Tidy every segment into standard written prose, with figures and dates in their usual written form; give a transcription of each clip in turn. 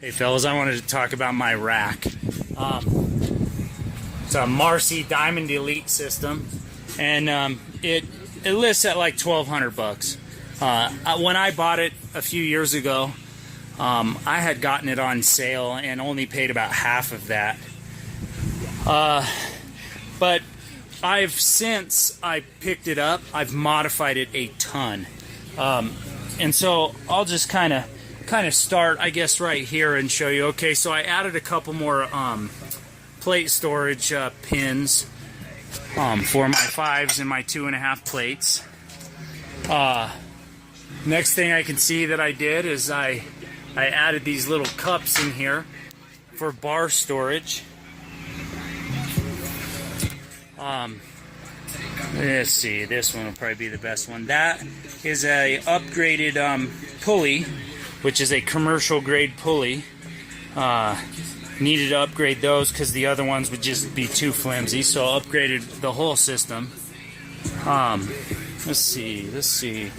Hey fellas, I wanted to talk about my rack. It's a Marcy Diamond Elite system, and it lists at like $1,200. When I bought it a few years ago, I had gotten it on sale and only paid about half of that. But since I picked it up, I've modified it a ton, and so I'll just kind of start, I guess, right here and show you. Okay, so I added a couple more plate storage pins for my 5s and my 2.5 plates. Next thing I can see that I did is I added these little cups in here for bar storage. Let's see, this one will probably be the best one. That is a upgraded pulley, which is a commercial grade pulley. Needed to upgrade those because the other ones would just be too flimsy, so I upgraded the whole system. Let's see.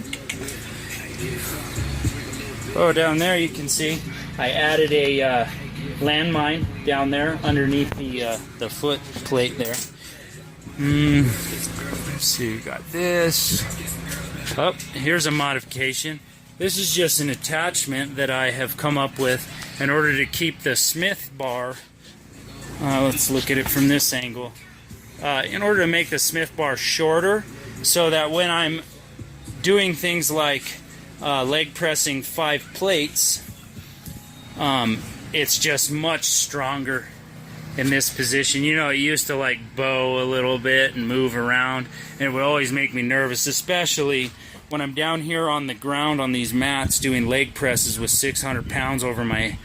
Oh, down there you can see I added a landmine down there underneath the foot plate there. Let's see, we got this. Oh, here's a modification. This is just an attachment that I have come up with in order to keep the Smith bar. Let's look at it from this angle. In order to make the Smith bar shorter, so that when I'm doing things like leg pressing 5 plates, it's just much stronger in this position. You know, it used to like bow a little bit and move around, and it would always make me nervous, especially when I'm down here on the ground on these mats doing leg presses with 600 pounds over me.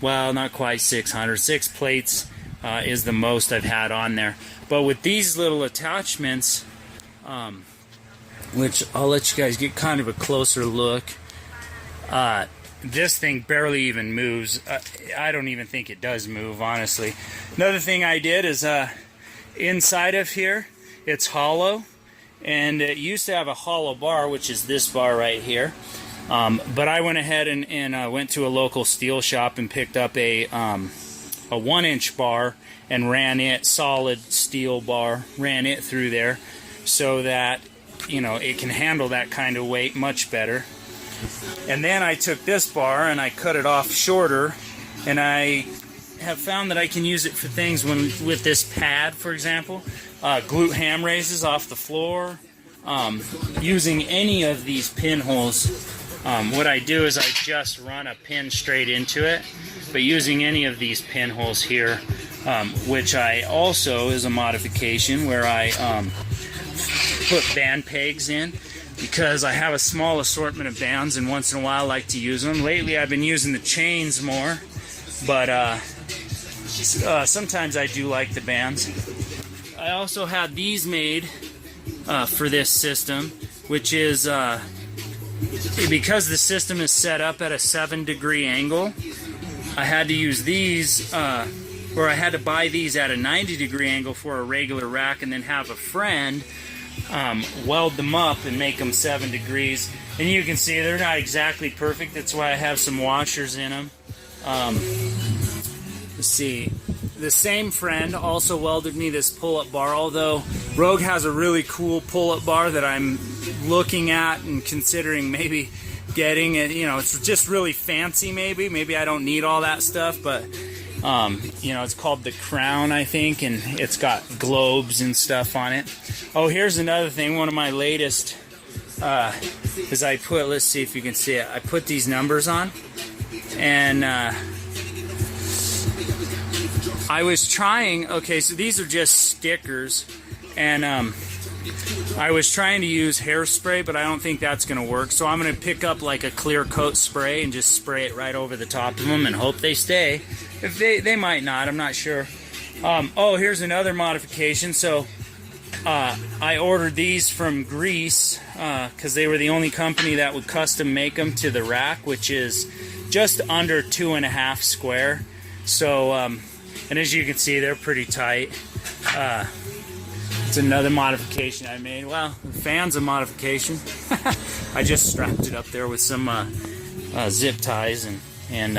Well, not quite 600. 6 plates is the most I've had on there. But with these little attachments, which I'll let you guys get kind of a closer look, this thing barely even moves. I don't even think it does move, honestly. Another thing I did is inside of here, it's hollow. And it used to have a hollow bar, which is this bar right here. But I went ahead and went to a local steel shop and picked up a 1-inch bar and ran it, solid steel bar, ran it through there so that, you know, it can handle that kind of weight much better. And then I took this bar and I cut it off shorter, and I have found that I can use it for things with this pad, for example, glute ham raises off the floor, using any of these pinholes. What I do is I just run a pin straight into it, but using any of these pinholes here, which I also is a modification where I put band pegs in, because I have a small assortment of bands and once in a while I like to use them. Lately I've been using the chains more, but sometimes I do like the bands. I also had these made for this system, which is because the system is set up at a 7-degree angle, I had to use these, or I had to buy these at a 90-degree angle for a regular rack, and then have a friend weld them up and make them 7 degrees. And you can see they're not exactly perfect. That's why I have some washers in them. Let's see. The same friend also welded me this pull-up bar, although Rogue has a really cool pull-up bar that I'm looking at and considering maybe getting it. You know, it's just really fancy maybe. Maybe I don't need all that stuff, but you know, it's called the Crown, I think, and it's got globes and stuff on it. Oh, here's another thing. One of my latest is I put, let's see if you can see it, I put these numbers on, and I was trying, okay, so these are just stickers, and I was trying to use hairspray, but I don't think that's going to work, so I'm going to pick up like a clear coat spray and just spray it right over the top of them and hope they stay. If they might not, I'm not sure. Oh, here's another modification. So I ordered these from Greece because they were the only company that would custom make them to the rack, which is just under 2.5 square. So and as you can see, they're pretty tight. It's another modification I made. Well, the fan's a modification. I just strapped it up there with some zip ties, and and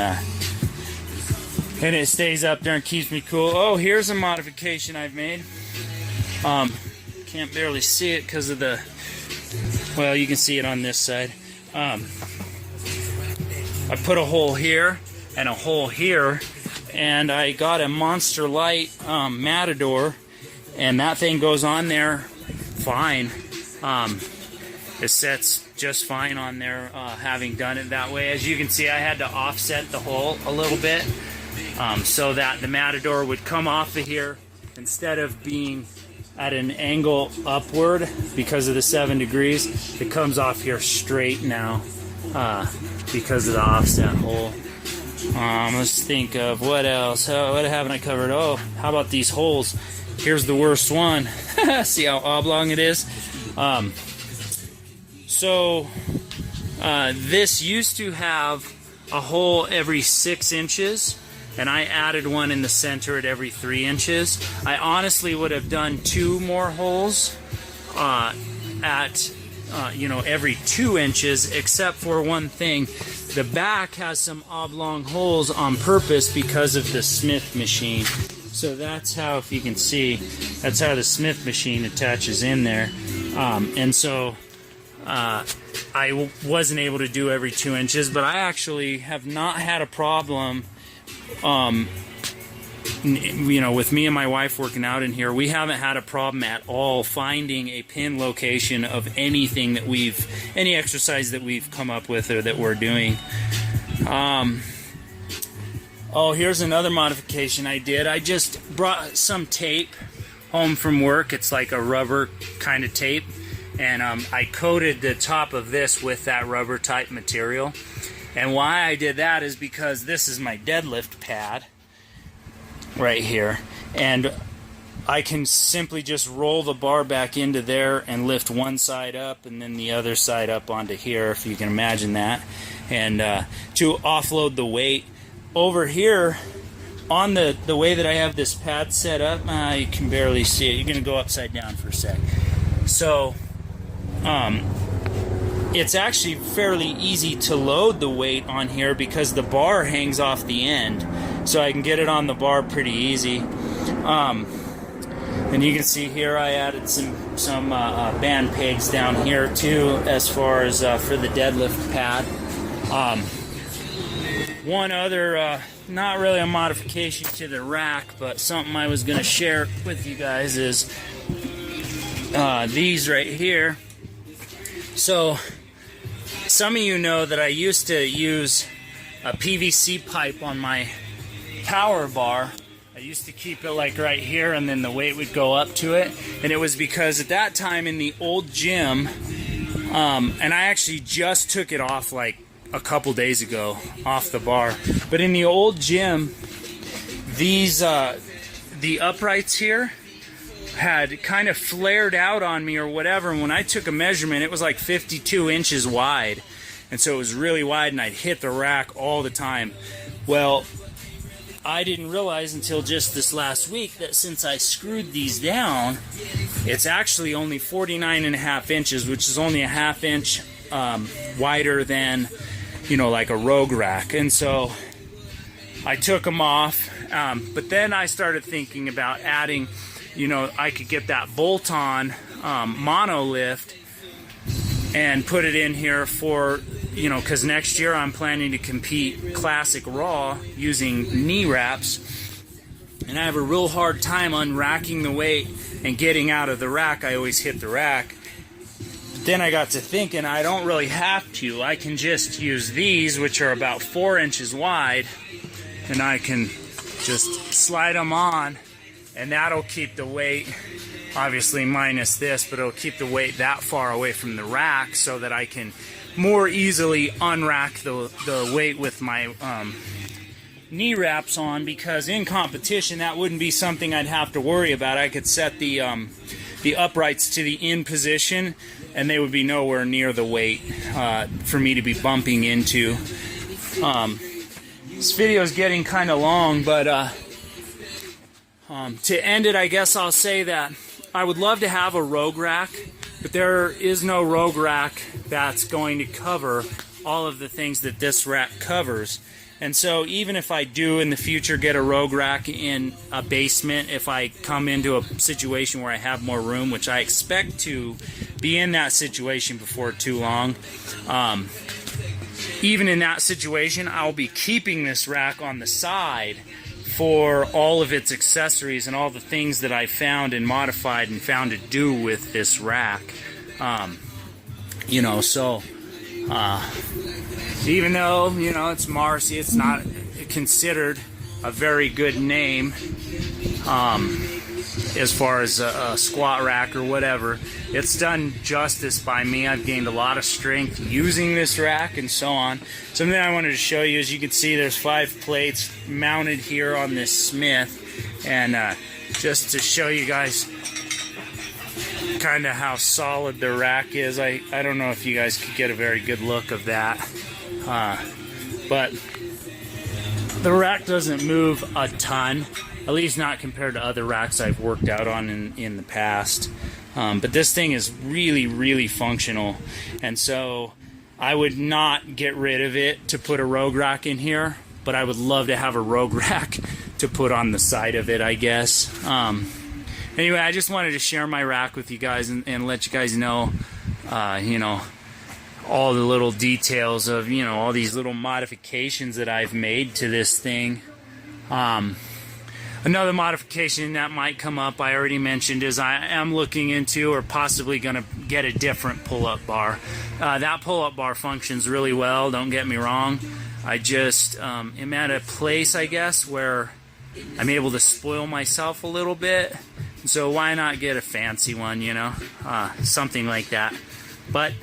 it stays up there and keeps me cool. Oh, here's a modification I've made. Can't barely see it because of the, well, you can see it on this side. I put a hole here and a hole here, and I got a Monster Light Matador, and that thing goes on there fine. It sets just fine on there, having done it that way. As you can see, I had to offset the hole a little bit so that the Matador would come off of here instead of being at an angle upward because of the 7 degrees. It comes off here straight now because of the offset hole. Let's think of what else. What haven't I covered? Oh, how about these holes? Here's the worst one. See how oblong it is? This used to have a hole every 6 inches, and I added one in the center at every 3 inches. I honestly would have done 2 more holes every 2 inches, except for one thing. The back has some oblong holes on purpose because of the Smith machine. So that's how, if you can see, that's how the Smith machine attaches in there. And so I wasn't able to do every 2 inches, but I actually have not had a problem, with me and my wife working out in here. We haven't had a problem at all finding a pin location of anything that any exercise that we've come up with or that we're doing. Oh, here's another modification I did. I just brought some tape home from work. It's like a rubber kind of tape. And I coated the top of this with that rubber type material. And why I did that is because this is my deadlift pad right here. And I can simply just roll the bar back into there and lift one side up and then the other side up onto here, if you can imagine that. And to offload the weight. Over here, on the way that I have this pad set up, you can barely see it. You're going to go upside down for a sec. So, it's actually fairly easy to load the weight on here because the bar hangs off the end. So I can get it on the bar pretty easy. And you can see here I added some band pegs down here too, as far as for the deadlift pad. One other, not really a modification to the rack, but something I was going to share with you guys is these right here. So, some of you know that I used to use a PVC pipe on my power bar. I used to keep it like right here, and then the weight would go up to it. And it was because at that time in the old gym, and I actually just took it off like a couple days ago off the bar, but in the old gym, these the uprights here had kind of flared out on me or whatever, and when I took a measurement, it was like 52 inches wide, and so it was really wide, and I'd hit the rack all the time. Well, I didn't realize until just this last week that since I screwed these down, it's actually only 49.5 inches, which is only a ½ inch wider than, like a Rogue rack. And so I took them off, but then I started thinking about adding, I could get that bolt-on monolift and put it in here for, because next year I'm planning to compete classic raw using knee wraps, and I have a real hard time unracking the weight and getting out of the rack. I always hit the rack. Then I got to thinking I don't really have to. I can just use these, which are about 4 inches wide, and I can just slide them on, and that'll keep the weight, obviously minus this, but it'll keep the weight that far away from the rack so that I can more easily unrack the weight with my knee wraps on, because in competition that wouldn't be something I'd have to worry about. I could set the uprights to the in position, and they would be nowhere near the weight for me to be bumping into. This video is getting kind of long, but to end it, I guess I'll say that I would love to have a Rogue rack, but there is no Rogue rack that's going to cover all of the things that this rack covers. And so even if I do in the future get a rogue rack in a basement, if I come into a situation where I have more room, which I expect to be in that situation before too long, even in that situation, I'll be keeping this rack on the side for all of its accessories and all the things that I found and modified and found to do with this rack. You know, so even though, you know, it's Marcy, it's not considered a very good name as far as a squat rack or whatever. It's done justice by me. I've gained a lot of strength using this rack and so on. Something I wanted to show you, as you can see, there's 5 plates mounted here on this Smith, and just to show you guys kind of how solid the rack is. I don't know if you guys could get a very good look of that, but the rack doesn't move a ton, at least not compared to other racks I've worked out on in the past. But this thing is really, really functional, and so I would not get rid of it to put a rogue rack in here, but I would love to have a rogue rack to put on the side of it, I guess. Anyway, I just wanted to share my rack with you guys and let you guys know, you know, all the little details of, you know, all these little modifications that I've made to this thing. Another modification that might come up, I already mentioned, is I am looking into or possibly going to get a different pull-up bar. That pull-up bar functions really well, don't get me wrong. I just am at a place, I guess, where I'm able to spoil myself a little bit. So why not get a fancy one, you know? Something like that. But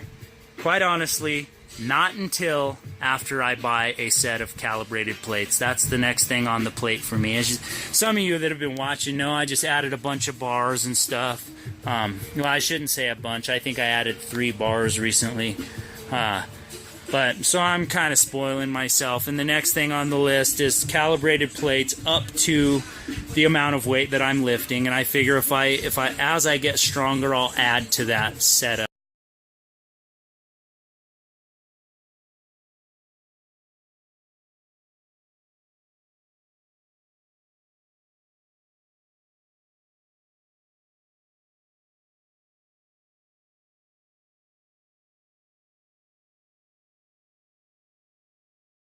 quite honestly, not until after I buy a set of calibrated plates. That's the next thing on the plate for me. As some of you that have been watching know, I just added a bunch of bars and stuff. Well, I shouldn't say a bunch. I think I added 3 bars recently. But so I'm kind of spoiling myself. And the next thing on the list is calibrated plates up to the amount of weight that I'm lifting. And I figure if I as I get stronger, I'll add to that setup.